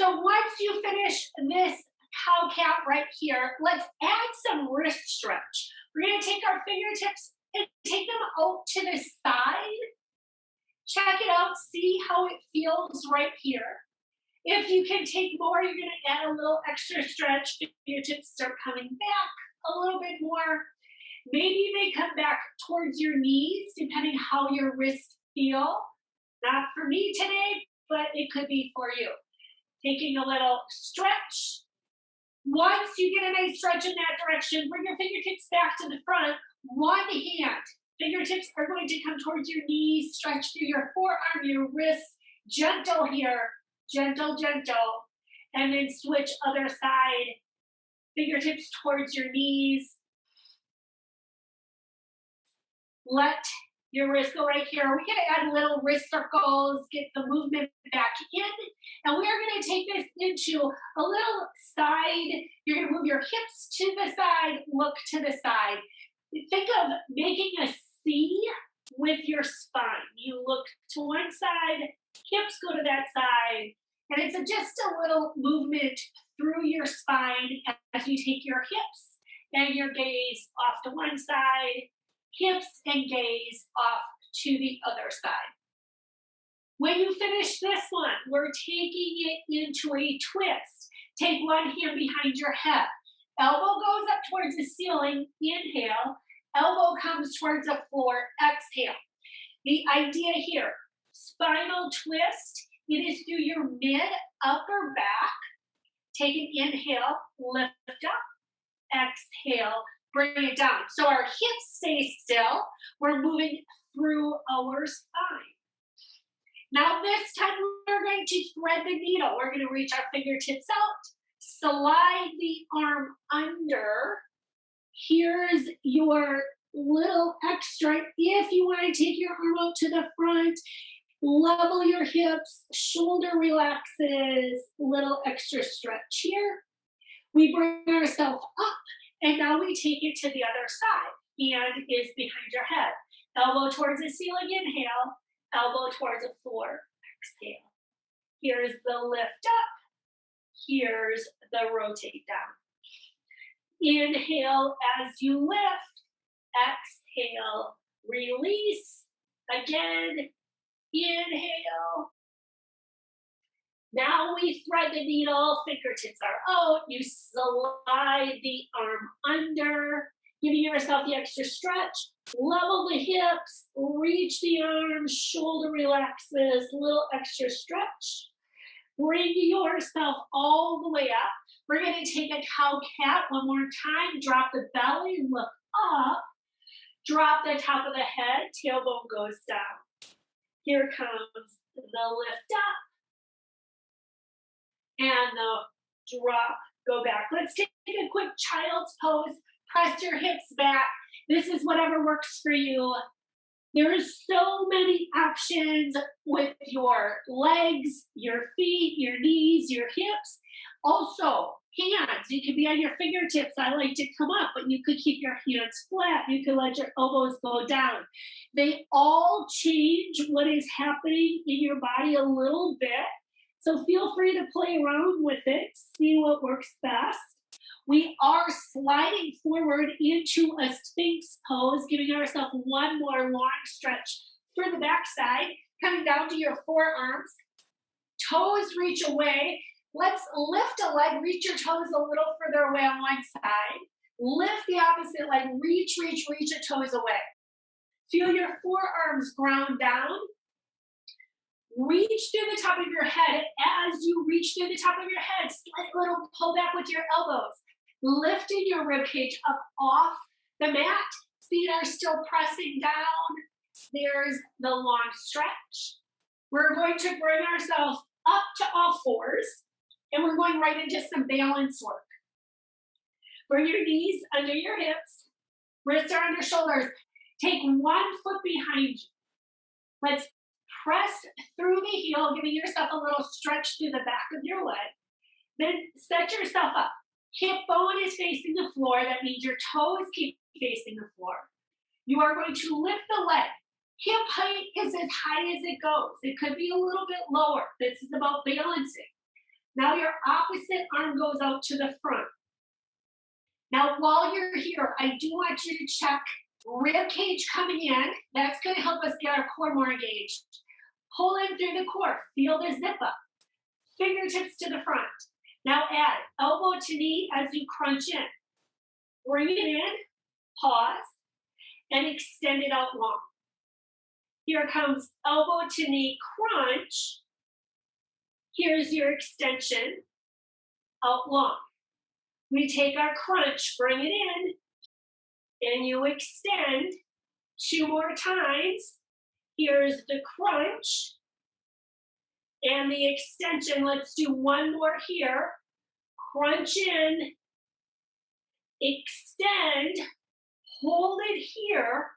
So once you finish this cow cat right here, let's add some wrist stretch. We're going to take our fingertips and take them out to the side. Check it out, see how it feels right here. If you can take more, you're going to add a little extra stretch. Fingertips start coming back a little bit more. Maybe they come back towards your knees, depending how your wrists feel. Not for me today, but it could be for you. Taking a little stretch. Once you get a nice stretch in that direction, bring your fingertips back to the front. One hand. Fingertips are going to come towards your knees. Stretch through your forearm, your wrist. Gentle here. Gentle, gentle. And then switch other side. Fingertips towards your knees. Let your wrist go right here. We're going to add little wrist circles, get the movement back in. And we are going to take this into a little side. You're going to move your hips to the side, look to the side. Think of making a C with your spine. You look to one side, hips go to that side. And it's just a little movement through your spine as you take your hips and your gaze off to one side, hips and gaze off to the other side. When you finish this one, we're taking it into a twist. Take one hand behind your head. Elbow goes up towards the ceiling, inhale. Elbow comes towards the floor, exhale. The idea here, spinal twist, it is through your mid-upper back. Take an inhale, lift up, exhale, bring it down. So our hips stay still. We're moving through our spine. Now this time we're going to thread the needle. We're going to reach our fingertips out, slide the arm under. Here's your little extra. If you want to take your arm out to the front, level your hips, shoulder relaxes, little extra stretch here. We bring ourselves up, and now we take it to the other side. Hand is behind your head. Elbow towards the ceiling, inhale. Elbow towards the floor, exhale. Here's the lift up. Here's the rotate down. Inhale as you lift. Exhale, release. Again, inhale. Now we thread the needle, fingertips are out. You slide the arm under, giving yourself the extra stretch. Level the hips, reach the arms, shoulder relaxes, little extra stretch. Bring yourself all the way up. We're going to take a cow cat one more time. Drop the belly, look up. Drop the top of the head, tailbone goes down. Here comes the lift up. And the drop, go back. Let's take a quick child's pose. Press your hips back. This is whatever works for you. There's so many options with your legs, your feet, your knees, your hips. Also, hands. You can be on your fingertips. I like to come up, but you could keep your hands flat. You can let your elbows go down. They all change what is happening in your body a little bit. So feel free to play around with it, see what works best. We are sliding forward into a Sphinx pose, giving ourselves one more long stretch for the backside, coming down to your forearms. Toes reach away. Let's lift a leg, reach your toes a little further away on one side. Lift the opposite leg, reach your toes away. Feel your forearms ground down. Reach through the top of your head. As you reach through the top of your head, slight little pull back with your elbows. Lifting your ribcage up off the mat. Feet are still pressing down. There's the long stretch. We're going to bring ourselves up to all fours, and we're going right into some balance work. Bring your knees under your hips. Wrists are under shoulders. Take one foot behind you. Let's press through the heel, giving yourself a little stretch through the back of your leg. Then set yourself up. Hip bone is facing the floor. That means your toes keep facing the floor. You are going to lift the leg. Hip height is as high as it goes. It could be a little bit lower. This is about balancing. Now your opposite arm goes out to the front. Now, while you're here, I do want you to check rib cage coming in. That's going to help us get our core more engaged. Pull in through the core. Feel the zip up. Fingertips to the front. Now add elbow to knee as you crunch in. Bring it in, pause, and extend it out long. Here comes elbow to knee crunch. Here's your extension out long. We take our crunch, bring it in, and you extend 2 more times. Here's the crunch and the extension. Let's do 1 more here. Crunch in, extend, hold it here,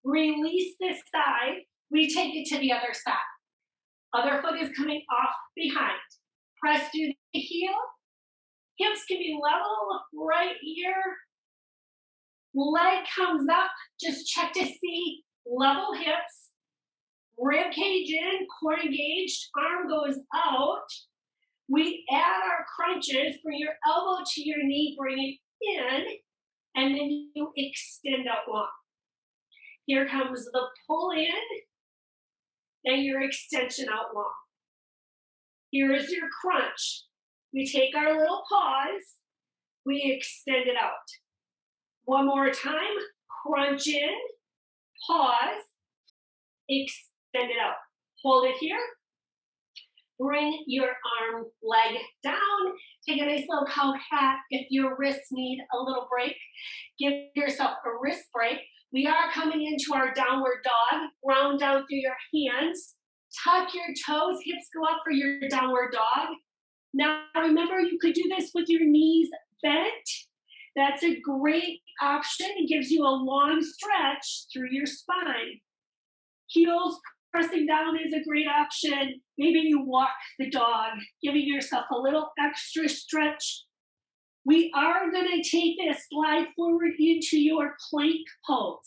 release this side. We take it to the other side. Other foot is coming off behind. Press through the heel. Hips can be level right here. Leg comes up. Just check to see level hips. Rib cage in, core engaged, arm goes out. We add our crunches. Bring your elbow to your knee, bring it in, and then you extend out long. Here comes the pull in and your extension out long. Here is your crunch. We take our little pause, we extend it out. 1 more time, crunch in, pause, extend it out. Hold it here. Bring your arm, leg down. Take a nice little cow cat. If your wrists need a little break, give yourself a wrist break. We are coming into our downward dog. Round down through your hands. Tuck your toes. Hips go up for your downward dog. Now remember, you could do this with your knees bent. That's a great option. It gives you a long stretch through your spine. Heels pressing down is a great option. Maybe you walk the dog, giving yourself a little extra stretch. We are going to take this slide forward into your plank pose.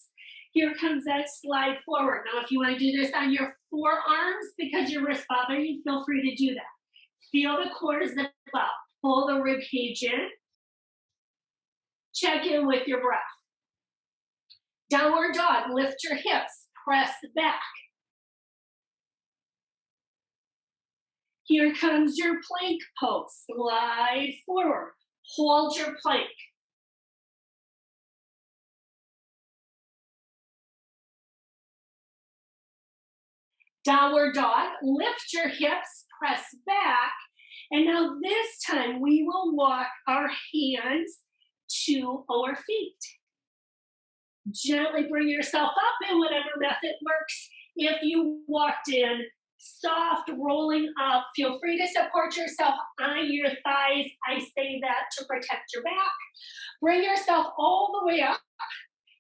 Here comes that slide forward. Now, if you want to do this on your forearms because your wrists bother you, feel free to do that. Feel the core zip up. Pull the rib cage in. Check in with your breath. Downward dog. Lift your hips. Press back. Here comes your plank pose. Slide forward. Hold your plank. Downward dog. Lift your hips. Press back. And now this time we will walk our hands to our feet. Gently bring yourself up in whatever method works. If you walked in soft, rolling up, feel free to support yourself on your thighs. I say that to protect your back. Bring yourself all the way up.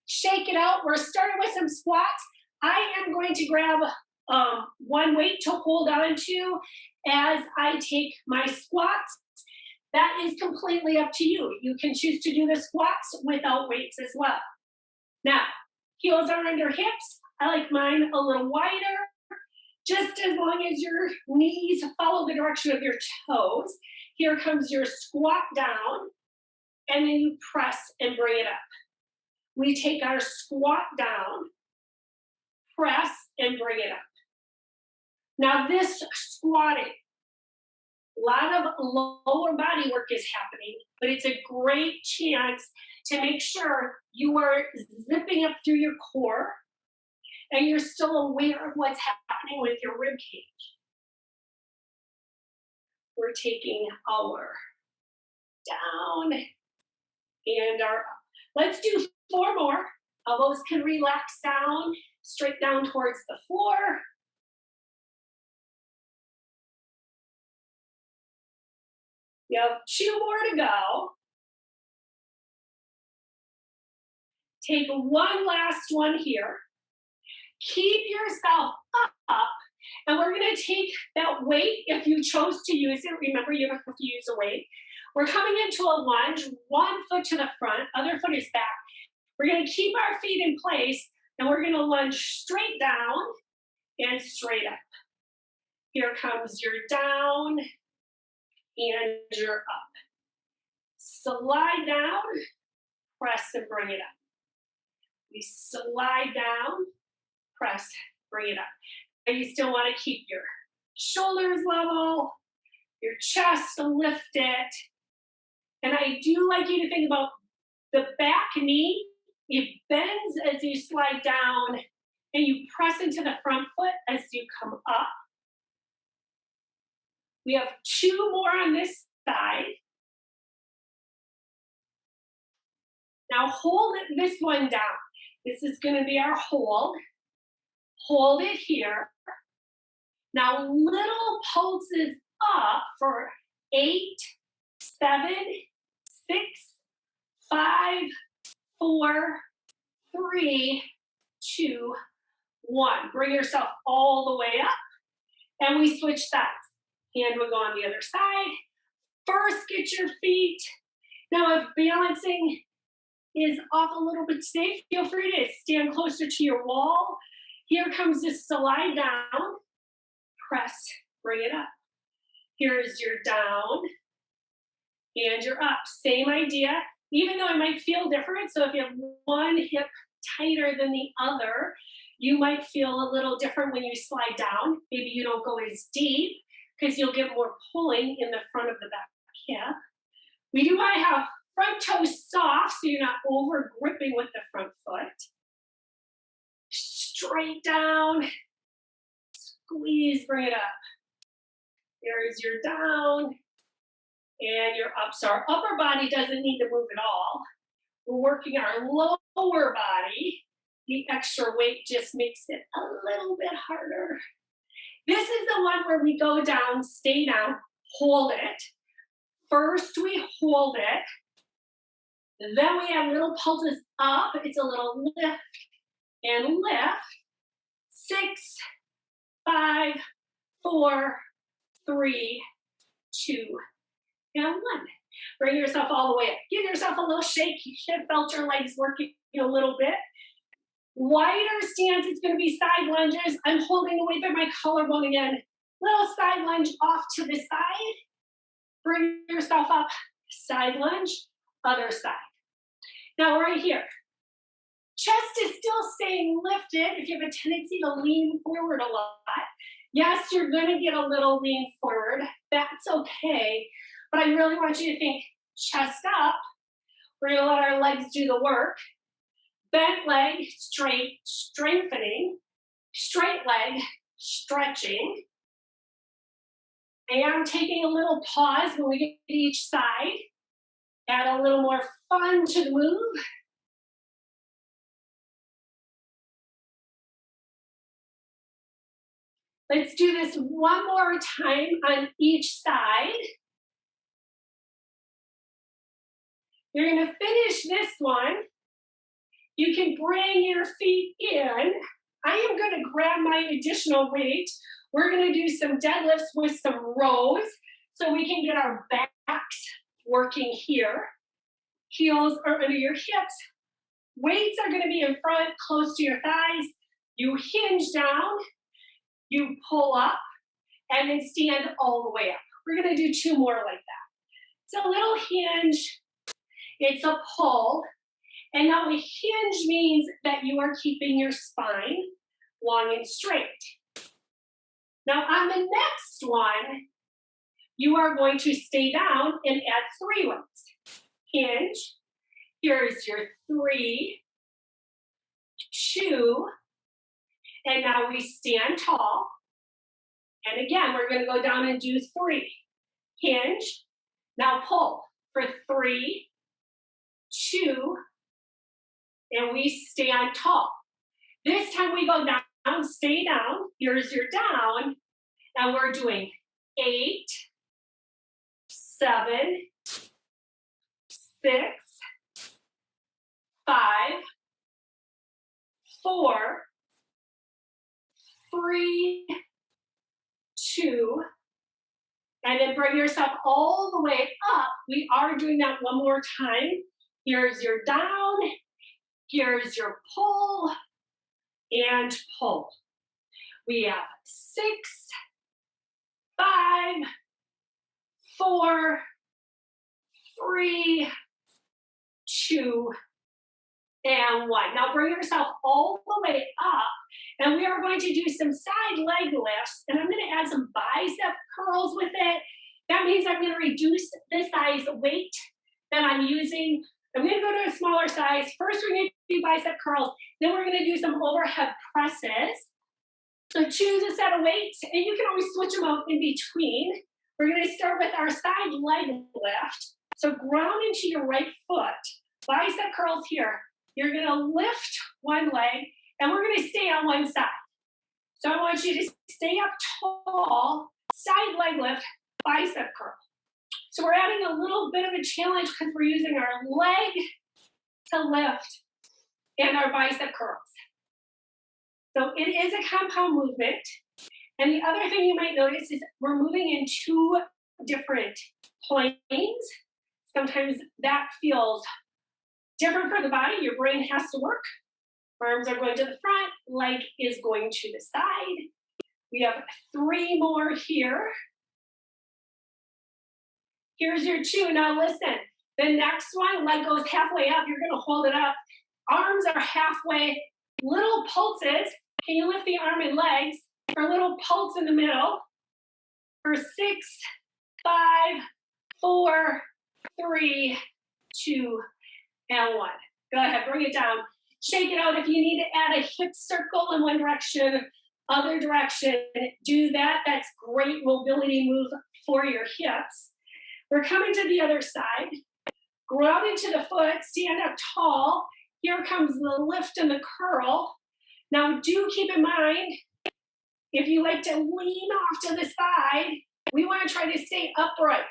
Shake it out. We're starting with some squats. I am going to grab one weight to hold on to as I take my squats. That is completely up to you. You can choose to do the squats without weights as well. Now, heels are under hips. I like mine a little wider, just as long as your knees follow the direction of your toes. Here comes your squat down, and then you press and bring it up. We take our squat down, press, and bring it up. Now this squatting, a lot of lower body work is happening, but it's a great chance to make sure you are zipping up through your core and you're still aware of what's happening with your rib cage. We're taking our down and our up. Let's do 4 more. Elbows can relax down, straight down towards the floor. You have 2 more to go. Take one last one here. Keep yourself up, and we're going to take that weight if you chose to use it. Remember, you don't have to use a weight. We're coming into a lunge, one foot to the front, other foot is back. We're going to keep our feet in place, and we're going to lunge straight down and straight up. Here comes your down and you're up. Slide down, press and bring it up. We slide down, press, bring it up. And you still want to keep your shoulders level, your chest lifted. And I do like you to think about the back knee. It bends as you slide down, and you press into the front foot as you come up. We have 2 more on this side. Now hold this one down. This is going to be our hold. Hold it here. Now little pulses up for 8, 7, 6, 5, 4, 3, 2, 1. Bring yourself all the way up. And we switch sides. Hand will go on the other side. First, get your feet. Now, if balancing is off a little bit today, feel free to stand closer to your wall. Here comes this slide down. Press, bring it up. Here's your down, and you're up. Same idea, even though it might feel different. So if you have one hip tighter than the other, you might feel a little different when you slide down. Maybe you don't go as deep because you'll get more pulling in the front of the back hip. We do want to have front toes soft so you're not over gripping with the front foot. Straight down, squeeze, bring it up. There's your down, and you're up. So our upper body doesn't need to move at all. We're working our lower body. The extra weight just makes it a little bit harder. This is the one where we go down, stay down, hold it. First we hold it. Then we have little pulses up. It's a little lift and lift. 6, 5, 4, 3, 2, and 1. Bring yourself all the way up. Give yourself a little shake. You should have felt your legs working a little bit. Wider stance, it's going to be side lunges. I'm holding the weight by my collarbone again. Little side lunge off to the side. Bring yourself up. Side lunge, other side. Now right here. Chest is still staying lifted. If you have a tendency to lean forward a lot, yes, you're going to get a little lean forward. That's okay. But I really want you to think chest up. We're going to let our legs do the work. Bent leg, straight, strengthening. Straight leg, stretching. And taking a little pause when we get to each side. Add a little more fun to the move. Let's do this one more time on each side. You're going to finish this one. You can bring your feet in. I am going to grab my additional weight. We're going to do some deadlifts with some rows so we can get our backs working here. Heels are under your hips. Weights are going to be in front, close to your thighs. You hinge down, you pull up, and then stand all the way up. We're going to do 2 more like that. It's a little hinge. It's a pull. And now a hinge means that you are keeping your spine long and straight. Now on the next one, you are going to stay down and add 3 ones. Hinge. Here's your 3, 2, and now we stand tall. And again, we're going to go down and do 3. Hinge. Now pull for 3, 2, and we stand tall. This time we go down, stay down. Here's your down. And we're doing 8, 7, 6, 5, 4, 3, 2, and then bring yourself all the way up. We are doing that one more time. Here's your down, here's your pull, and pull. We have 6, 5, 4, 3, 2, and 1. Now bring yourself all the way up, and we are going to do some side leg lifts, and I'm going to add some bicep curls with it. That means I'm going to reduce the size weight that I'm using. I'm going to go to a smaller size. First, we're going to do bicep curls. Then we're going to do some overhead presses. So choose a set of weights, and you can always switch them out in between. We're going to start with our side leg lift. So ground into your right foot. Bicep curls here. You're going to lift one leg, and we're going to stay on one side. So I want you to stay up tall, side leg lift, bicep curl. So we're adding a little bit of a challenge because we're using our leg to lift and our bicep curls. So it is a compound movement. And the other thing you might notice is we're moving in 2 different planes. Sometimes that feels different for the body. Your brain has to work. Arms are going to the front, leg is going to the side. We have 3 more here. Here's your 2. Now listen, the next one, leg goes halfway up. You're going to hold it up. Arms are halfway. Little pulses. Can you lift the arm and legs? For a little pulse in the middle. For 6, 5, 4, 3, 2, and 1. Go ahead, bring it down. Shake it out. If you need to add a hip circle in one direction, other direction, do that. That's great mobility move for your hips. We're coming to the other side. Ground into the foot, stand up tall. Here comes the lift and the curl. Now do keep in mind, if you like to lean off to the side, we want to try to stay upright.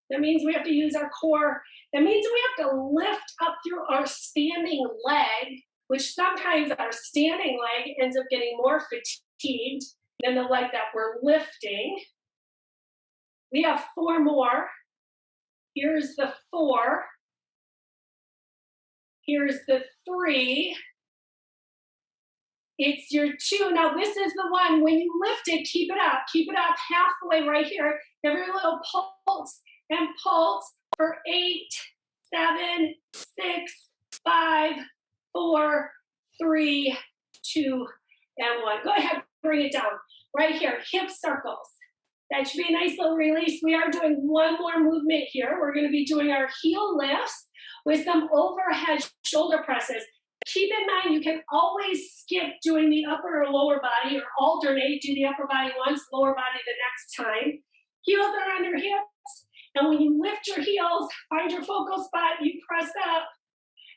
That means we have to use our core. That means we have to lift up through our standing leg, which sometimes our standing leg ends up getting more fatigued than the leg that we're lifting. We have 4 more. Here's the 4. Here's the 3. It's your 2. Now this is the one, when you lift it, keep it up halfway right here. Every little pulse and pulse for 8, 7, 6, 5, 4, 3, 2, and 1. Go ahead, bring it down. Right here, hip circles. That should be a nice little release. We are doing one more movement here. We're going to be doing our heel lifts with some overhead shoulder presses. Keep in mind, you can always skip doing the upper or lower body, or alternate, do the upper body once, lower body the next time. Heels are on your hips, and when you lift your heels, find your focal spot, you press up,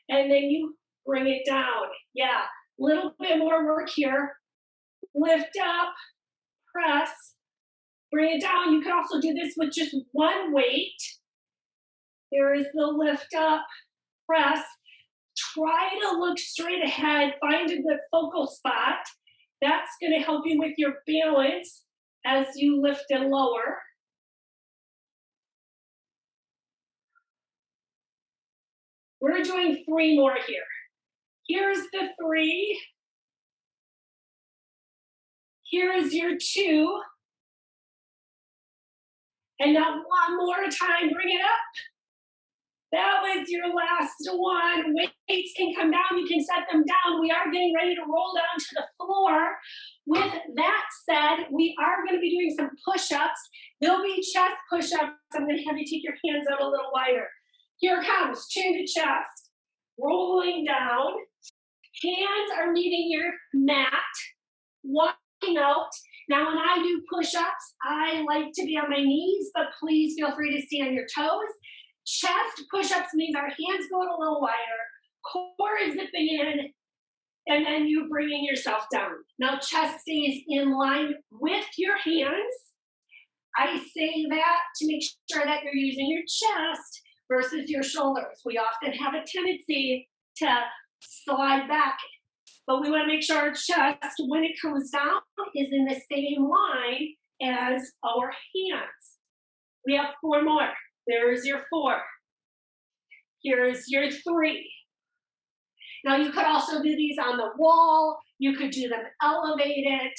and then you bring it down. Yeah, a little bit more work here. Lift up, press, bring it down. You can also do this with just one weight. There is the lift up, press. Try to look straight ahead, find a good focal spot. That's going to help you with your balance as you lift and lower. We're doing 3 more here. Here's the 3. Here is your 2. And now one more time, bring it up. That was your last one. Weights can come down, you can set them down. We are getting ready to roll down to the floor. With that said, we are going to be doing some push-ups. There'll be chest push-ups. I'm going to have you take your hands out a little wider. Here it comes, chin to chest. Rolling down. Hands are meeting your mat. Walking out. Now when I do push-ups, I like to be on my knees, but please feel free to stay on your toes. Chest push-ups means our hands going a little wider, core is zipping in, and then you bringing yourself down. Now chest stays in line with your hands. I say that to make sure that you're using your chest versus your shoulders. We often have a tendency to slide back, but we want to make sure our chest, when it comes down, is in the same line as our hands. We have 4 more. There's your 4. Here's your 3. Now you could also do these on the wall. You could do them elevated.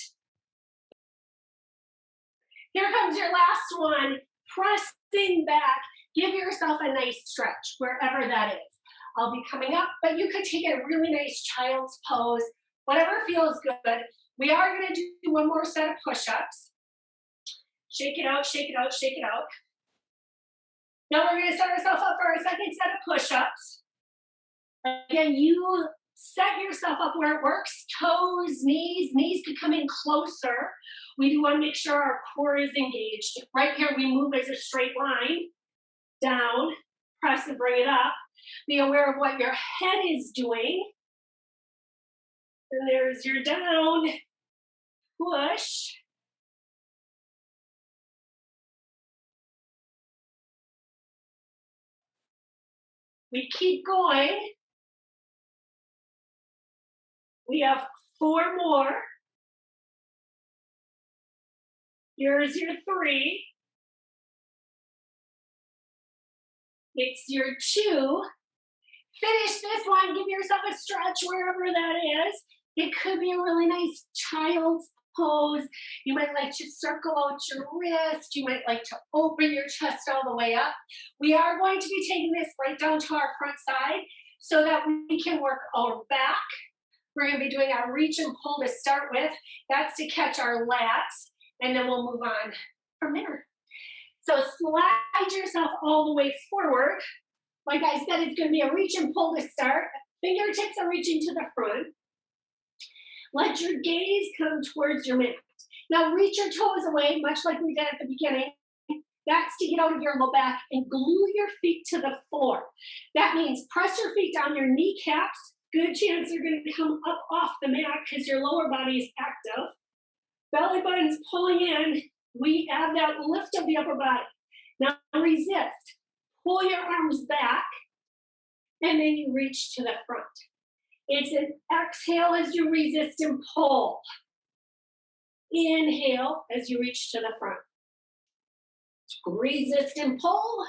Here comes your last one, pressing back. Give yourself a nice stretch, wherever that is. I'll be coming up, but you could take a really nice child's pose, whatever feels good. We are gonna do one more set of push-ups. Shake it out, shake it out, shake it out. Now we're gonna start ourselves up for our second set of push-ups. Again, you set yourself up where it works. Toes, knees could come in closer. We do want to make sure our core is engaged. Right here, we move as a straight line. Down, press and bring it up. Be aware of what your head is doing. And there's your down, push. We keep going. We have 4 more. Here's your 3. It's your 2. Finish this one. Give yourself a stretch wherever that is. It could be a really nice child's pose. You might like to circle out your wrist. You might like to open your chest all the way up. We are going to be taking this right down to our front side so that we can work our back. We're going to be doing our reach and pull to start with. That's to catch our lats, and then we'll move on from there. So slide yourself all the way forward. Like I said, it's going to be a reach and pull to start. Fingertips are reaching to the front. Let your gaze come towards your mat. Now reach your toes away, much like we did at the beginning. That's to get out of your low back and glue your feet to the floor. That means press your feet down your kneecaps. Good chance they're going to come up off the mat because your lower body is active. Belly button's pulling in. We add that lift of the upper body. Now resist. Pull your arms back, and then you reach to the front. It's an exhale as you resist and pull. Inhale as you reach to the front. Resist and pull.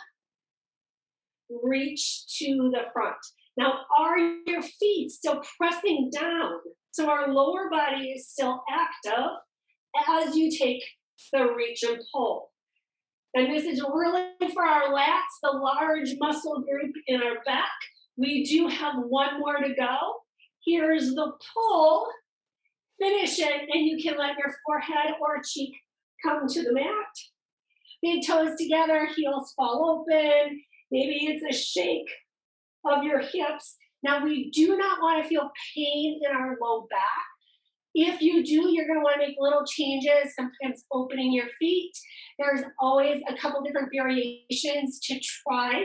Reach to the front. Now, are your feet still pressing down? So our lower body is still active as you take the reach and pull. And this is really for our lats, the large muscle group in our back. We do have one more to go. Here's the pull. Finish it, and you can let your forehead or cheek come to the mat. Big toes together, heels fall open. Maybe it's a shake of your hips. Now, we do not want to feel pain in our low back. If you do, you're going to want to make little changes, sometimes opening your feet. There's always a couple different variations to try.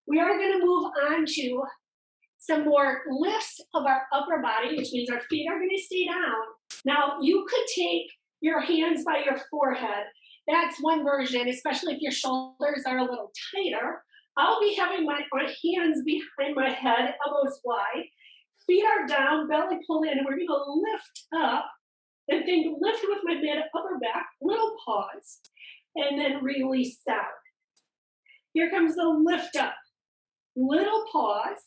We are going to move on to some more lifts of our upper body, which means our feet are going to stay down. Now, you could take your hands by your forehead. That's one version, especially if your shoulders are a little tighter. I'll be having my hands behind my head, elbows wide. Feet are down, belly pull in, and we're going to lift up. And think lift with my mid upper back, little pause, and then release down. Here comes the lift up. Little pause,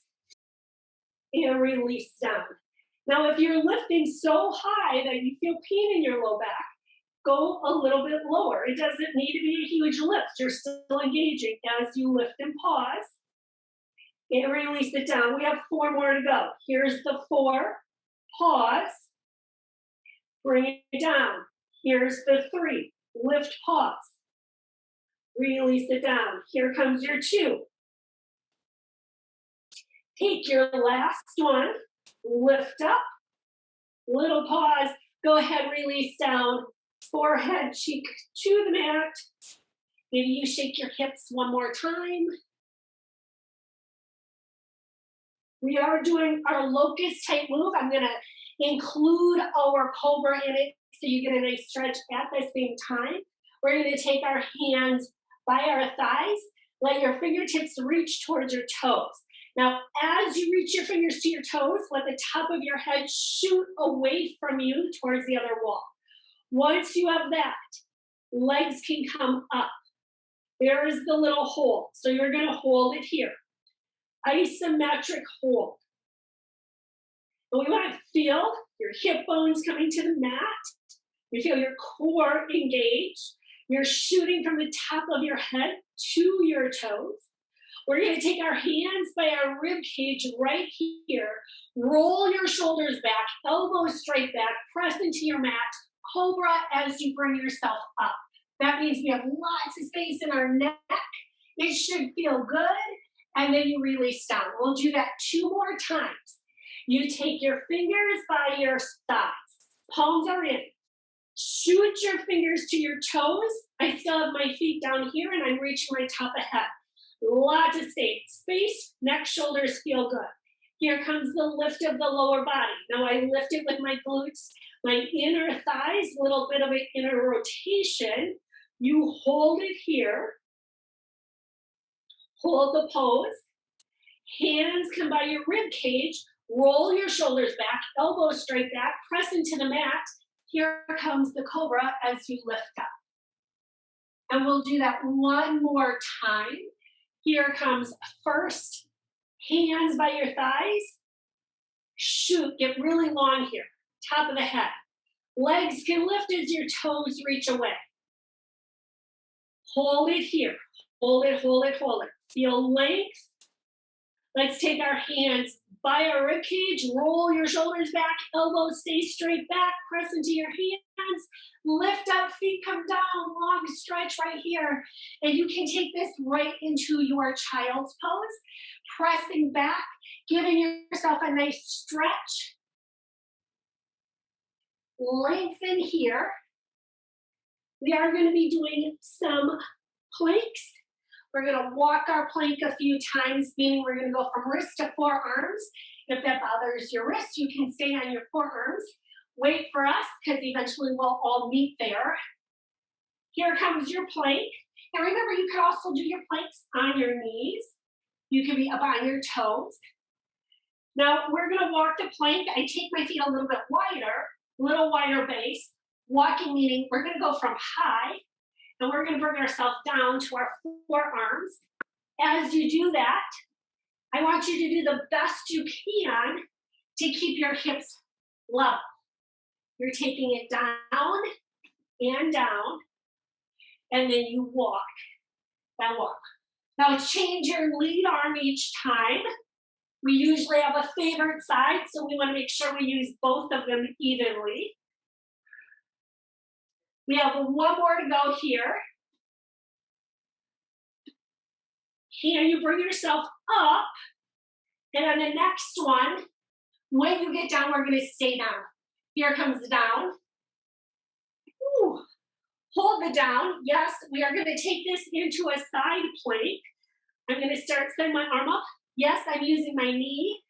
and release down. Now, if you're lifting so high that you feel pain in your low back, go a little bit lower. It doesn't need to be a huge lift. You're still engaging as you lift and pause. And release it down. We have 4 more to go. Here's the 4. Pause. Bring it down. Here's the 3. Lift, pause. Release it down. Here comes your 2. Take your last one. Lift up. Little pause. Go ahead, release down. Forehead, cheek to the mat. Maybe you shake your hips one more time. We are doing our locust type move. I'm going to include our Cobra in it so you get a nice stretch at the same time. We're going to take our hands by our thighs. Let your fingertips reach towards your toes. Now, as you reach your fingers to your toes, let the top of your head shoot away from you towards the other wall. Once you have that, legs can come up. There is the little hold. So you're going to hold it here. Isometric hold. But we want to feel your hip bones coming to the mat. You feel your core engaged. You're shooting from the top of your head to your toes. We're going to take our hands by our rib cage right here. Roll your shoulders back, elbows straight back, press into your mat. Cobra as you bring yourself up. That means we have lots of space in our neck. It should feel good. And then you release down. We'll do that 2 more times. You take your fingers by your thighs. Palms are in. Shoot your fingers to your toes. I still have my feet down here and I'm reaching my top of head. Lots of space, neck, shoulders feel good. Here comes the lift of the lower body. Now I lift it with my glutes, my inner thighs, a little bit of an inner rotation. You hold it here. Hold the pose. Hands come by your rib cage. Roll your shoulders back, elbows straight back, press into the mat. Here comes the Cobra as you lift up. And we'll do that 1 more time. Here comes first, hands by your thighs. Shoot, get really long here, top of the head. Legs can lift as your toes reach away. Hold it here, hold it, hold it, hold it. Feel length. Let's take our hands by our rib cage, roll your shoulders back, elbows stay straight back, press into your hands, lift up, feet come down, long stretch right here. And you can take this right into your child's pose, pressing back, giving yourself a nice stretch. Lengthen here. We are going to be doing some planks. We're going to walk our plank a few times, meaning we're going to go from wrist to forearms. If that bothers your wrist, you can stay on your forearms. Wait for us, because eventually we'll all meet there. Here comes your plank. And remember, you can also do your planks on your knees. You can be up on your toes. Now, we're going to walk the plank. I take my feet a little bit wider base. Walking, meaning we're going to go from high, and we're going to bring ourselves down to our forearms. As you do that, I want you to do the best you can to keep your hips level. You're taking it down, and then you walk and walk. Now change your lead arm each time. We usually have a favorite side, so we want to make sure we use both of them evenly. We have 1 more to go here. Here you bring yourself up, and on the next one, when you get down, we're going to stay down. Here comes the down. Ooh. Hold the down. Yes, we are going to take this into a side plank. I'm going to send my arm up. Yes, I'm using my knee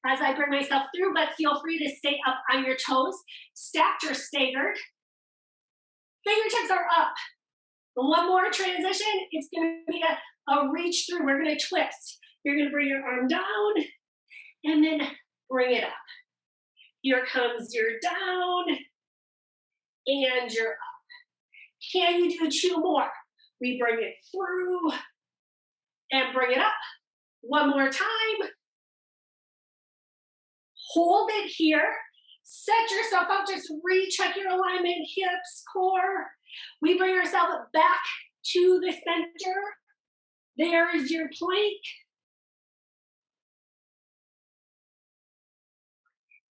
as I bring myself through, but feel free to stay up on your toes, stacked or staggered. Fingertips are up. 1 more transition. It's going to be a reach through. We're going to twist. You're going to bring your arm down and then bring it up. Here comes your down and your up. Can you do 2 more? We bring it through and bring it up. 1 more time. Hold it here. Set yourself up. Just recheck your alignment, hips, core. We bring ourselves back to the center. There is your plank.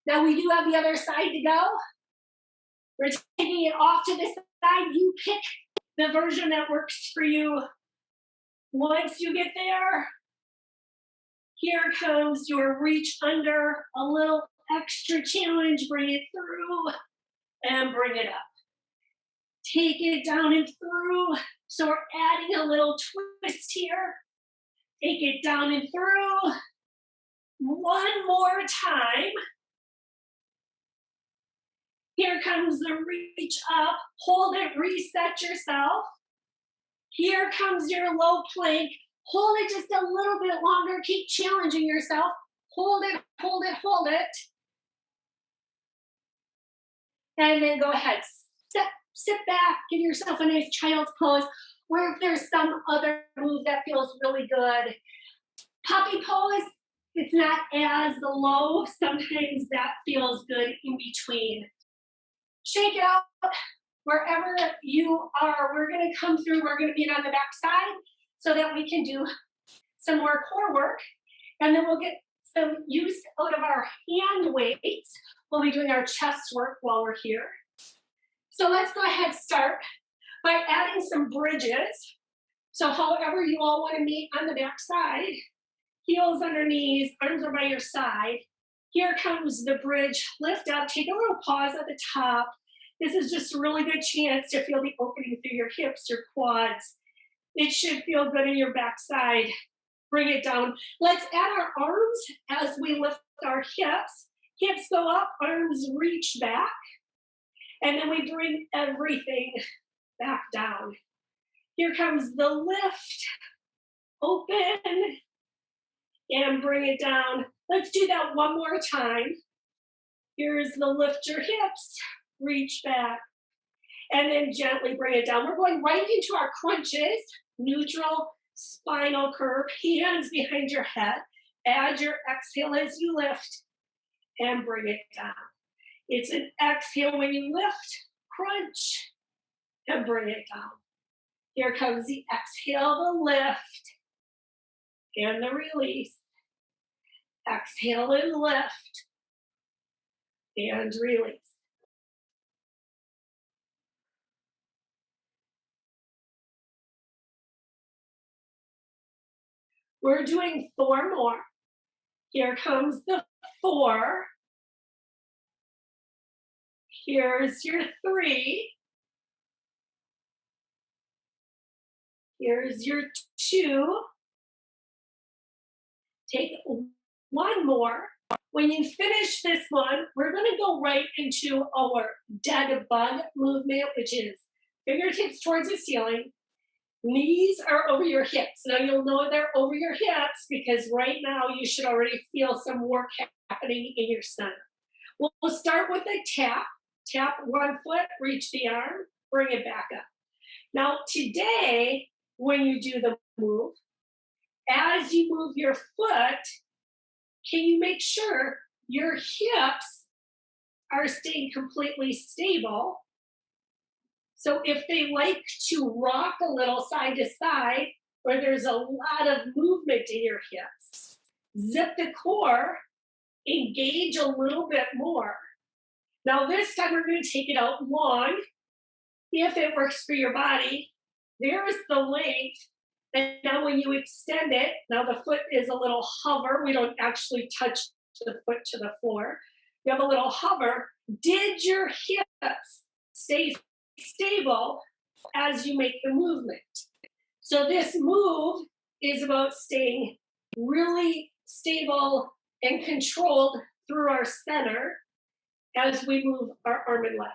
Now we do have the other side to go. We're taking it off to the side. You pick the version that works for you. Once you get there, here comes your reach under, a little extra challenge. Bring it through and bring it up. Take it down and through. So we're adding a little twist here. Take it down and through. 1 more time. Here comes the reach up. Hold it, reset yourself. Here comes your low plank. Hold it just a little bit longer. Keep challenging yourself. Hold it, hold it, hold it. And then go ahead. Sit back. Give yourself a nice child's pose. Or if there's some other move that feels really good. Puppy pose. It's not as low. Sometimes that feels good in between. Shake it out wherever you are. We're going to come through. We're going to be on the back side so that we can do some more core work. And then we'll get some use out of our hand weights. We'll be doing our chest work while we're here. So let's go ahead and start by adding some bridges. So however you all want to meet on the back side, heels under knees, arms are by your side. Here comes the bridge. Lift up, take a little pause at the top. This is just a really good chance to feel the opening through your hips, your quads. It should feel good in your backside. Bring it down. Let's add our arms as we lift our hips. Hips go up, arms reach back. And then we bring everything back down. Here comes the lift. Open and bring it down. Let's do that one more time. Here's the lift your hips, reach back, and then gently bring it down. We're going right into our crunches, neutral spinal curve, hands behind your head. Add your exhale as you lift and bring it down. It's an exhale when you lift, crunch, and bring it down. Here comes the exhale, the lift, and the release. Exhale and lift, and release. We're doing 4 more. Here comes the 4. Here's your 3. Here's your 2. Take 1 more. When you finish this one, we're going to go right into our dead bug movement, which is fingertips towards the ceiling. Knees are over your hips. Now you'll know they're over your hips because right now you should already feel some work happening in your center. We'll start with a tap. Tap one foot, reach the arm, bring it back up. Now today, when you do the move, as you move your foot, can you make sure your hips are staying completely stable? So if they like to rock a little side to side, or there's a lot of movement in your hips, zip the core, engage a little bit more. Now this time we're going to take it out long. If it works for your body, there's the length. And now when you extend it, now the foot is a little hover. We don't actually touch the foot to the floor. You have a little hover. Did your hips stay stable as you make the movement? So this move is about staying really stable and controlled through our center as we move our arm and leg.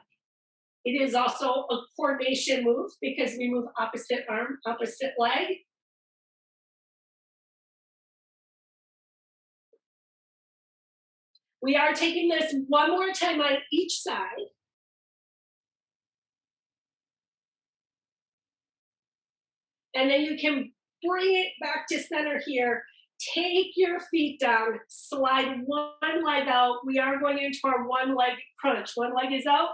It is also a coordination move because we move opposite arm, opposite leg. We are taking this one more time on each side. And then you can bring it back to center here. Take your feet down, slide one leg out. We are going into our one leg crunch. One leg is out,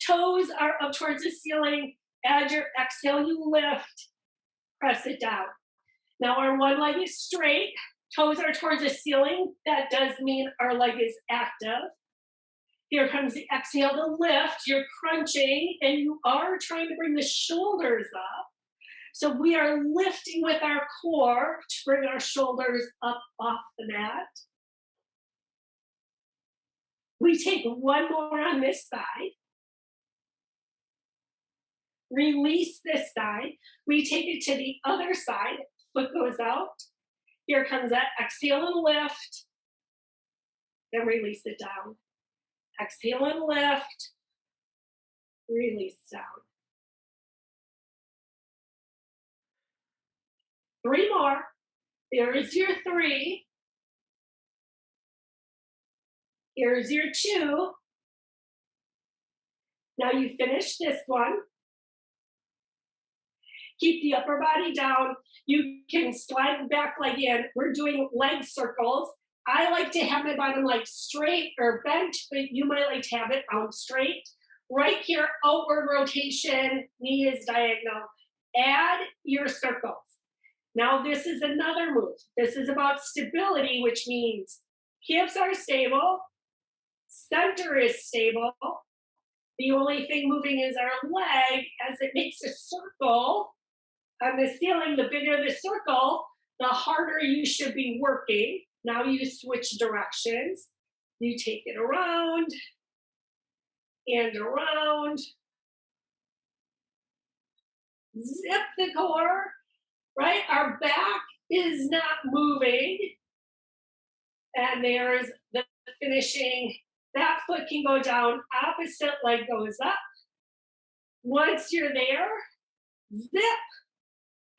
toes are up towards the ceiling. Add your exhale, you lift, press it down. Now our one leg is straight, toes are towards the ceiling. That does mean our leg is active. Here comes the exhale to lift. You're crunching and you are trying to bring the shoulders up. So we are lifting with our core to bring our shoulders up off the mat. We take one more on this side. Release this side. We take it to the other side. Foot goes out. Here comes that exhale and lift. Then release it down. Exhale and lift. Release down. 3 more. There is your 3. Here's your 2. Now you finish this one. Keep the upper body down. You can slide back leg in. We're doing leg circles. I like to have my bottom leg straight or bent, but you might like to have it straight. Right here, outward rotation, knee is diagonal. Add your circles. Now this is another move. This is about stability, which means hips are stable, center is stable. The only thing moving is our leg as it makes a circle on the ceiling. The bigger the circle, the harder you should be working. Now you switch directions. You take it around and around. Zip the core, right? Our back is not moving. And there's the finishing. That foot can go down, opposite leg goes up. Once you're there, zip,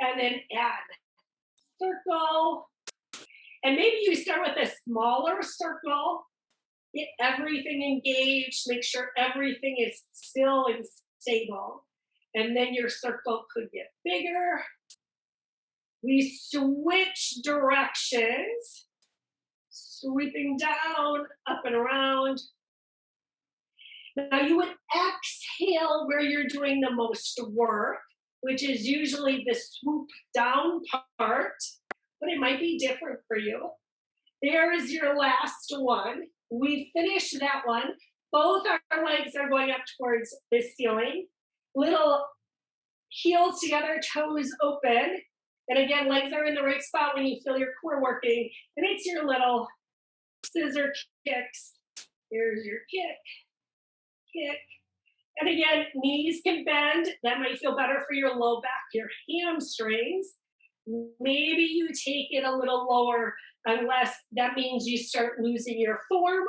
and then add. Circle. And maybe you start with a smaller circle. Get everything engaged. Make sure everything is still and stable. And then your circle could get bigger. We switch directions. Sweeping down, up and around. Now you would exhale where you're doing the most work, which is usually the swoop down part, but it might be different for you. There is your last one. We finished that one. Both our legs are going up towards the ceiling. Little heels together, toes open. And again, legs are in the right spot when you feel your core working. And it's your little scissor kicks. Here's your kick, kick. And again, knees can bend. That might feel better for your low back, your hamstrings. Maybe you take it a little lower unless that means you start losing your form.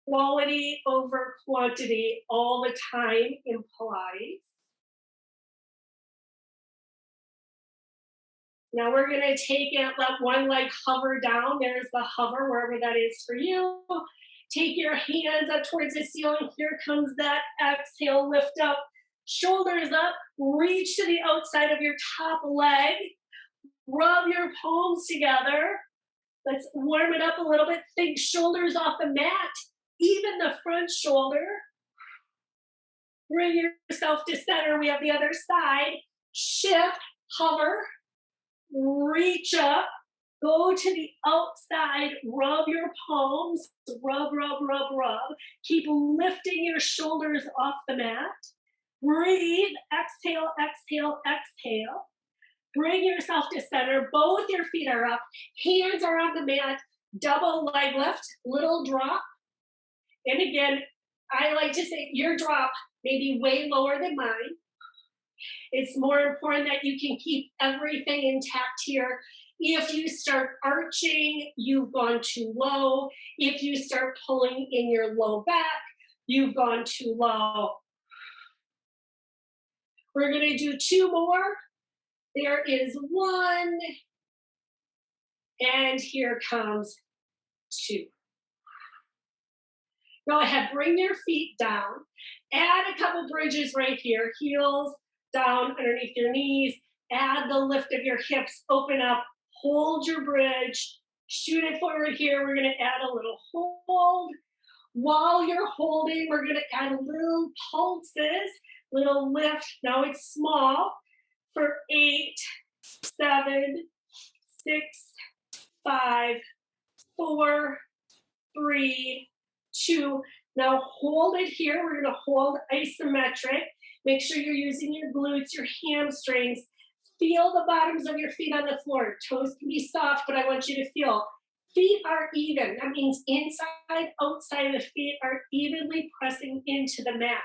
Quality over quantity all the time in Pilates. Now we're going to take it, let one leg hover down. There's the hover, wherever that is for you. Take your hands up towards the ceiling. Here comes that exhale, lift up, shoulders up, reach to the outside of your top leg. Rub your palms together. Let's warm it up a little bit. Think shoulders off the mat, even the front shoulder. Bring yourself to center. We have the other side. Shift, hover. Reach up, go to the outside, rub your palms, rub, rub, rub, rub. Keep lifting your shoulders off the mat. Breathe, exhale, exhale, exhale. Bring yourself to center. Both your feet are up. Hands are on the mat. Double leg lift, little drop. And again, I like to say your drop may be way lower than mine. It's more important that you can keep everything intact here. If you start arching, you've gone too low. If you start pulling in your low back, you've gone too low. We're going to do two more. There is one. And here comes two. Go ahead, bring your feet down. Add a couple bridges right here. Heels down underneath your knees. Add the lift of your hips. Open up. Hold your bridge. Shoot it forward here. We're going to add a little hold. While you're holding, we're going to add little pulses, little lift. Now it's small for 8, 7, 6, 5, 4, 3, 2. Now hold it here. We're going to hold isometric. Make sure you're using your glutes, your hamstrings. Feel the bottoms of your feet on the floor. Toes can be soft, but I want you to feel. Feet are even. That means inside, outside of the feet are evenly pressing into the mat.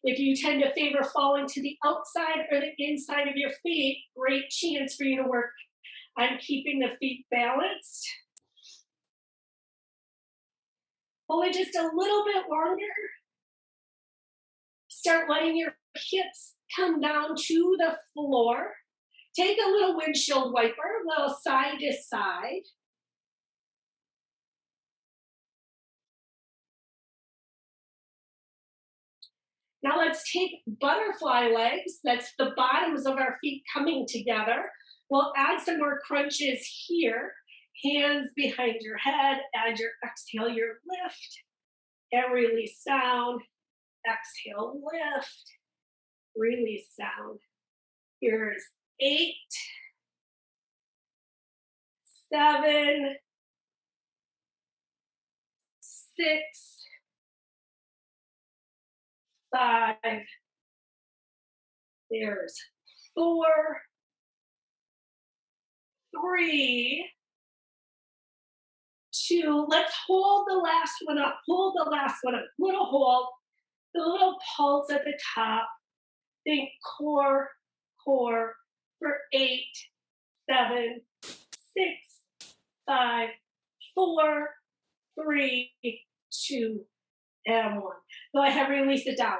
If you tend to favor falling to the outside or the inside of your feet, great chance for you to work on keeping the feet balanced. Hold it just a little bit longer. Start letting your hips come down to the floor. Take a little windshield wiper, a little side to side. Now let's take butterfly legs. That's the bottoms of our feet coming together. We'll add some more crunches here. Hands behind your head. As you exhale, your lift and release down. Exhale, lift, release down. Here's 8, 7, 6, 5. There's 4, 3, 2. Let's hold the last one up. Hold the last one up. Little hold. The little pulse at the top. Think core, core for 8, 7, 6, 5, 4, 3, 2, and 1. Go ahead, release it down.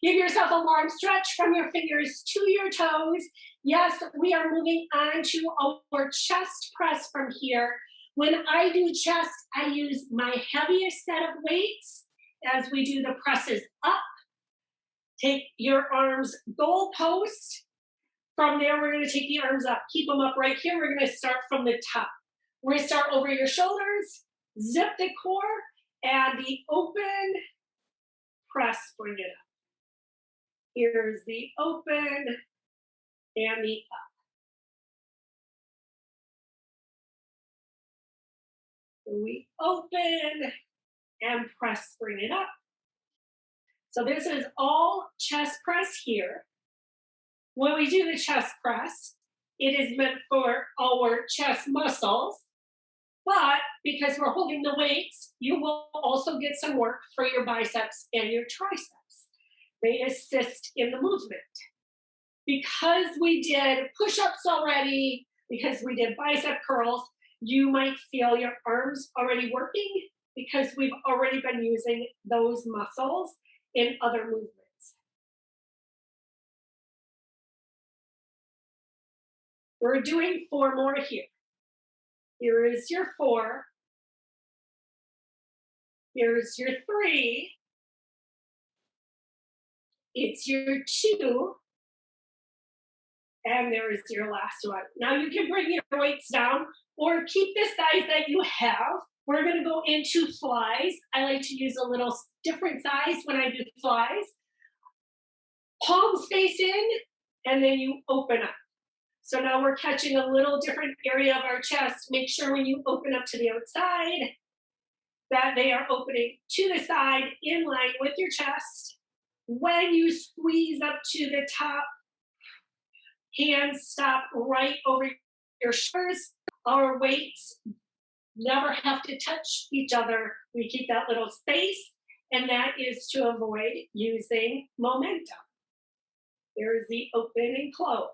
Give yourself a long stretch from your fingers to your toes. Yes, we are moving on to our chest press from here. When I do chest, I use my heaviest set of weights as we do the presses up. Take your arms goal post. From there, we're going to take the arms up. Keep them up right here. We're going to start from the top. We're going to start over your shoulders, zip the core, and the open press, bring it up. Here's the open and the up. We open and press, bring it up. So this is all chest press here. When we do the chest press, it is meant for our chest muscles, but because we're holding the weights, you will also get some work for your biceps and your triceps. They assist in the movement. Because we did push-ups already, because we did bicep curls, you might feel your arms already working because we've already been using those muscles in other movements. We're doing 4 more here. Here is your 4. Here's your 3. It's your 2. And there is your last one. Now you can bring your weights down or keep the size that you have. We're going to go into flies. I like to use a little different size when I do flies. Palms face in, and then you open up. So now we're catching a little different area of our chest. Make sure when you open up to the outside that they are opening to the side in line with your chest. When you squeeze up to the top, hands stop right over your shoulders. Our weights never have to touch each other. We keep that little space, and that is to avoid using momentum. There's the open and close.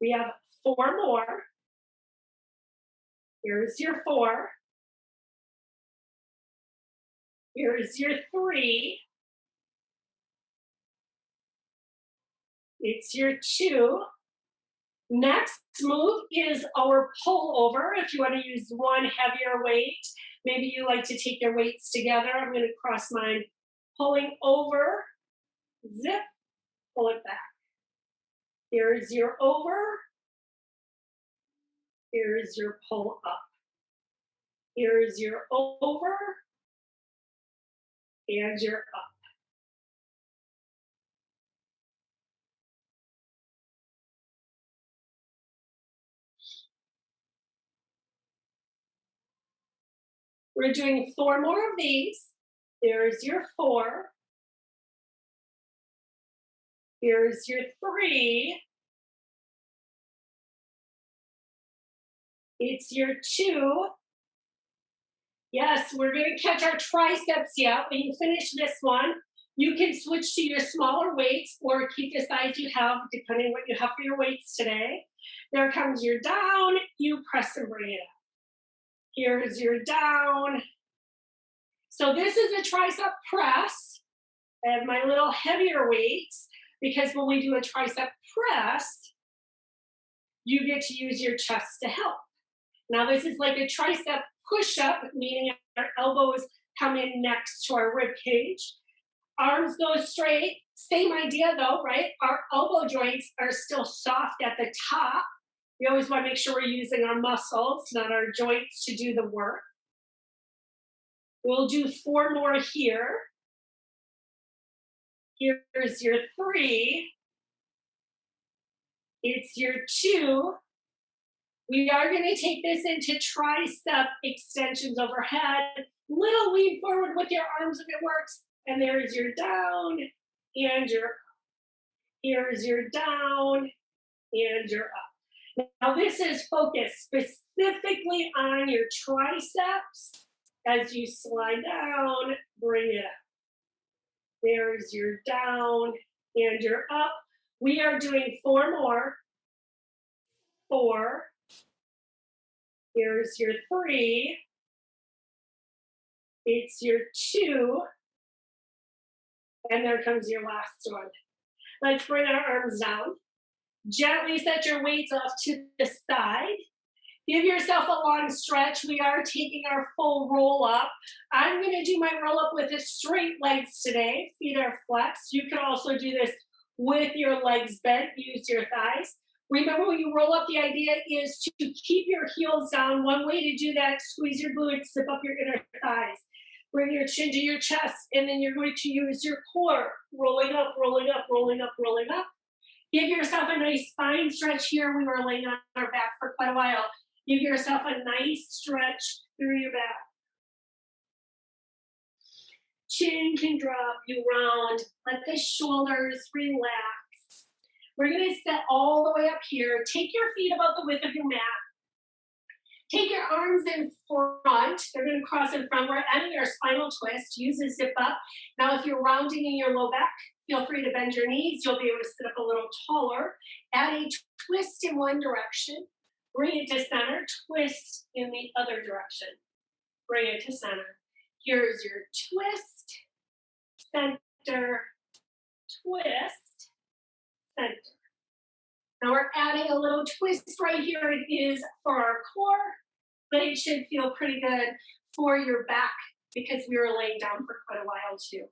We have 4 more. Here's your 4. Here's your 3. It's your 2. Next move is our pull over. If you want to use one heavier weight, maybe you like to take your weights together. I'm going to cross mine. Pulling over, zip, pull it back. Here's your over. Here's your pull up. Here's your over. And your up. We're doing 4 more of these. There's your 4. Here's your 3. It's your 2. Yes, we're going to catch our triceps yet. When you finish this one, you can switch to your smaller weights or keep the size you have, depending what you have for your weights today. There comes your down. You press and bring it up. Here's your down. So this is a tricep press. I have my little heavier weights because when we do a tricep press, you get to use your chest to help. Now this is like a tricep push-up, meaning our elbows come in next to our rib cage. Arms go straight. Same idea though, right? Our elbow joints are still soft at the top. We always want to make sure we're using our muscles, not our joints, to do the work. We'll do 4 more here. Here's your 3. It's your 2. We are going to take this into tricep extensions overhead. Little lean forward with your arms if it works. And there's your down and your up. Here's your down and your up. Now this is focused specifically on your triceps. As you slide down, bring it up. There's your down and your up. We are doing 4 more. 4. Here's your 3. It's your 2. And there comes your last one. Let's bring our arms down. Gently set your weights off to the side. Give yourself a long stretch. We are taking our full roll up. I'm going to do my roll up with the straight legs today. Feet are flexed. You can also do this with your legs bent. Use your thighs. Remember, when you roll up, the idea is to keep your heels down. One way to do that, squeeze your glutes, zip up your inner thighs. Bring your chin to your chest, and then you're going to use your core. Rolling up, rolling up, rolling up, rolling up. Give yourself a nice spine stretch here. We were laying on our back for quite a while. Give yourself a nice stretch through your back. Chin can drop, you round. Let the shoulders relax. We're going to sit all the way up here. Take your feet about the width of your mat. Take your arms in front. They're going to cross in front. We're adding our spinal twist. Use a zip up. Now, if you're rounding in your low back, feel free to bend your knees. You'll be able to sit up a little taller. Add a twist in one direction. Bring it to center. Twist in the other direction. Bring it to center. Here's your twist, center, twist, center. Now we're adding a little twist right here. It is for our core, but it should feel pretty good for your back because we were laying down for quite a while too.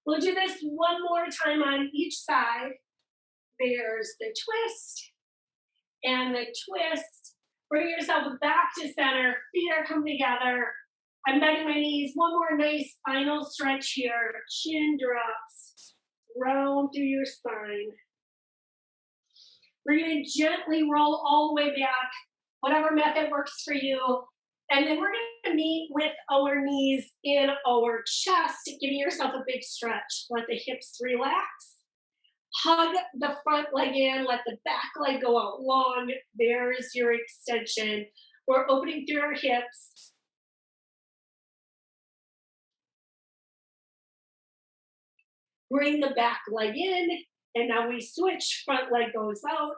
We'll do this one more time on each side. There's the twist and the twist. Bring yourself back to center. Feet are coming together. I'm bending my knees. One more nice spinal stretch here. Chin drops. Round through your spine. We're going to gently roll all the way back, whatever method works for you. And then we're going to meet with our knees in our chest, giving yourself a big stretch. Let the hips relax. Hug the front leg in. Let the back leg go out long. There's your extension. We're opening through our hips. Bring the back leg in. And now we switch, front leg goes out.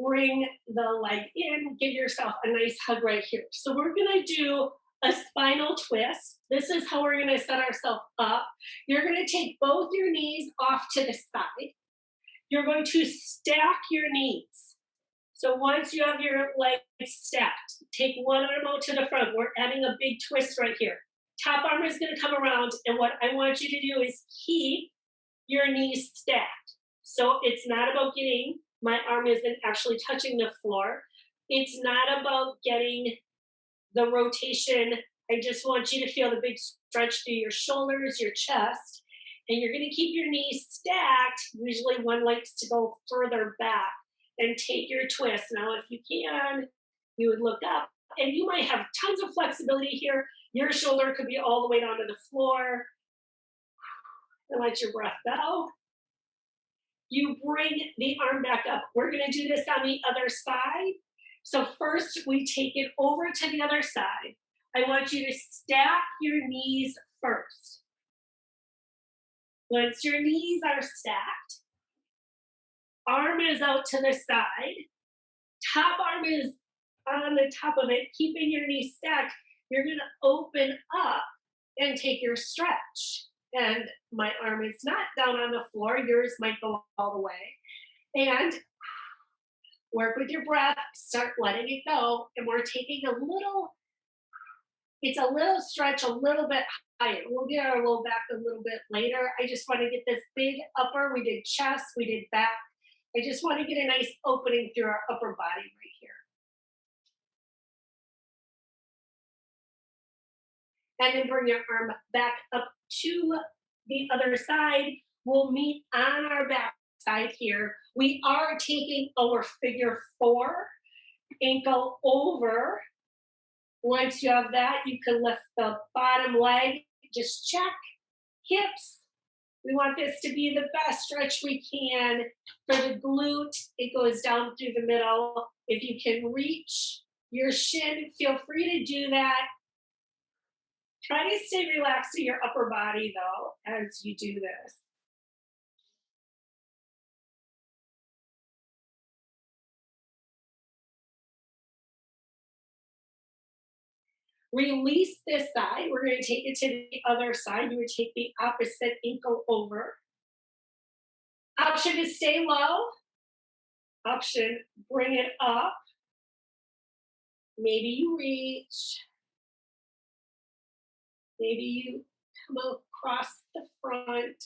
Bring the leg in, give yourself a nice hug right here. So we're gonna do a spinal twist. This is how we're gonna set ourselves up. You're gonna take both your knees off to the side. You're going to stack your knees. So once you have your legs stacked, take one arm out to the front. We're adding a big twist right here. Top arm is going to come around, and what I want you to do is keep your knees stacked. So it's not about getting, my arm isn't actually touching the floor. It's not about getting the rotation. I just want you to feel the big stretch through your shoulders, your chest, and you're going to keep your knees stacked. Usually one likes to go further back. And take your twist. Now, if you can, you would look up, and you might have tons of flexibility here. Your shoulder could be all the way down to the floor. And let your breath go. You bring the arm back up. We're going to do this on the other side. So first, we take it over to the other side. I want you to stack your knees first. Once your knees are stacked, arm is out to the side. Top arm is on the top of it, keeping your knees stacked. You're going to open up and take your stretch. And my arm is not down on the floor. Yours might go all the way. And Work with your breath, start letting it go, and we're taking a little, it's a little stretch a little bit higher. We'll get our low back a little bit later. I just want to get this big upper. We did chest, we did back. I just want to get a nice opening through our upper body right here. And then bring your arm back up to the other side. We'll meet on our back side here. We are taking our figure four, ankle over. Once you have that, you can lift the bottom leg. Just check hips. We want this to be the best stretch we can. For the glute, it goes down through the middle. If you can reach your shin, feel free to do that. Try to stay relaxed in your upper body though as you do this. Release this side. We're going to take it to the other side. You would take the opposite ankle over. Option to stay low. Option, bring it up. Maybe you reach. Maybe you come across the front.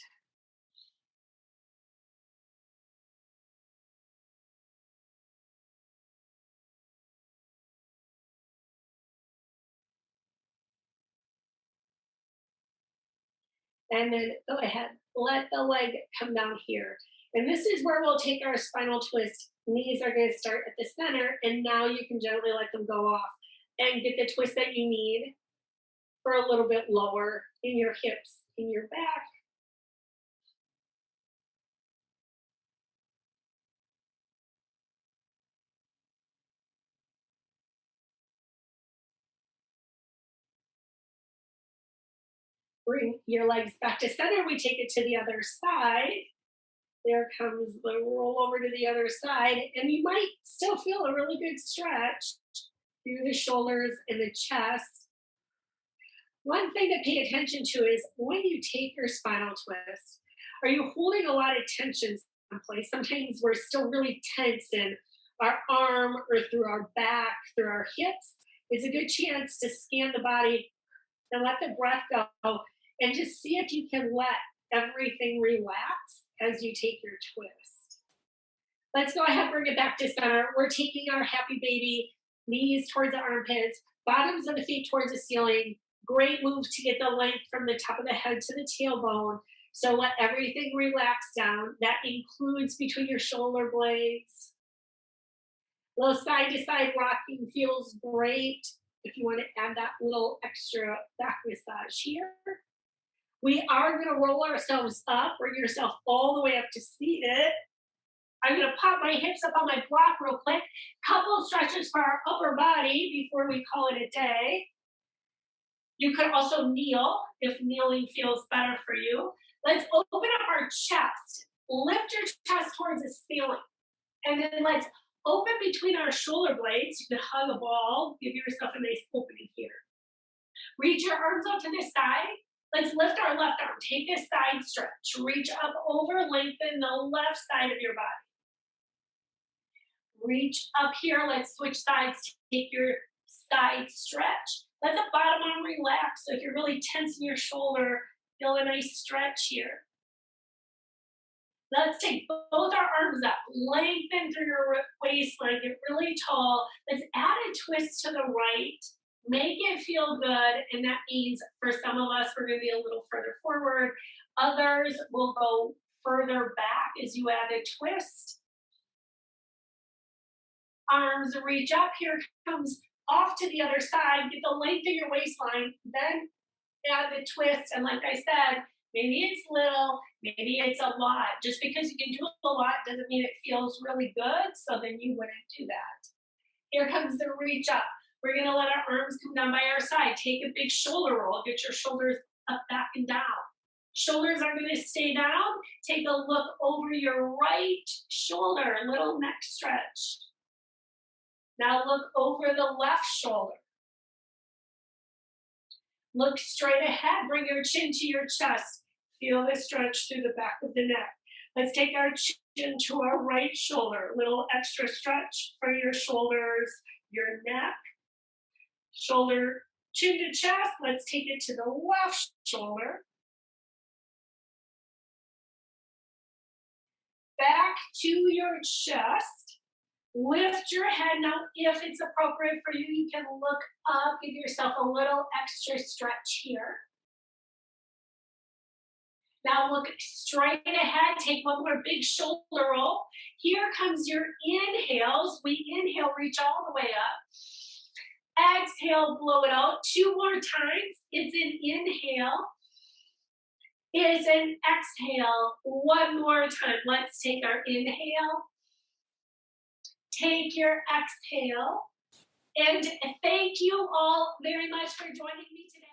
And then go ahead, let the leg come down here. And this is where we'll take our spinal twist. Knees are going to start at the center, and now you can gently let them go off and get the twist that you need for a little bit lower in your hips, in your back. Bring your legs back to center. We take it to the other side. There comes the roll over to the other side, and you might still feel a really good stretch through the shoulders and the chest. One thing to pay attention to is when you take your spinal twist, are you holding a lot of tension someplace? Sometimes we're still really tense in our arm or through our back, through our hips. It's a good chance to scan the body and let the breath go and just see if you can let everything relax as you take your twist. Let's go ahead and bring it back to center. We're taking our happy baby, knees towards the armpits, bottoms of the feet towards the ceiling. Great move to get the length from the top of the head to the tailbone. So let everything relax down. That includes between your shoulder blades. Little side to side rocking feels great if you want to add that little extra back massage here. We are going to roll ourselves up, bring yourself all the way up to seated. I'm going to pop my hips up on my block real quick. Couple stretches for our upper body before we call it a day. You could also kneel if kneeling feels better for you. Let's open up our chest. Lift your chest towards the ceiling. And then let's open between our shoulder blades. You could hug a ball. Give yourself a nice opening here. Reach your arms out to the side. Let's lift our left arm. Take a side stretch. Reach up over, lengthen the left side of your body. Reach up here. Let's switch sides. Take your side stretch. Let the bottom arm relax. So if you're really tensing your shoulder, feel a nice stretch here. Let's take both our arms up. Lengthen through your waistline. Get really tall. Let's add a twist to the right. Make it feel good, and that means for some of us, we're going to be a little further forward. Others will go further back as you add a twist. Arms reach up. Here comes off to the other side. Get the length of your waistline. Then add the twist. And like I said, maybe it's little, maybe it's a lot. Just because you can do a lot doesn't mean it feels really good. So then you wouldn't do that. Here comes the reach up. We're going to let our arms come down by our side. Take a big shoulder roll. Get your shoulders up, back, and down. Shoulders are going to stay down. Take a look over your right shoulder. Little neck stretch. Now look over the left shoulder. Look straight ahead. Bring your chin to your chest. Feel the stretch through the back of the neck. Let's take our into our right shoulder. A little extra stretch for your shoulders, your neck. Shoulder, chin to chest. Let's take it to the left shoulder. Back to your chest. Lift your head. Now, if it's appropriate for you, you can look up, give yourself a little extra stretch here. Now look straight ahead. Take one more big shoulder roll. Here comes your inhales. We inhale, reach all the way up. Exhale, blow it out. 2 more times. It's an inhale. It's an exhale. 1 more time. Let's take our inhale. Take your exhale. And thank you all very much for joining me today.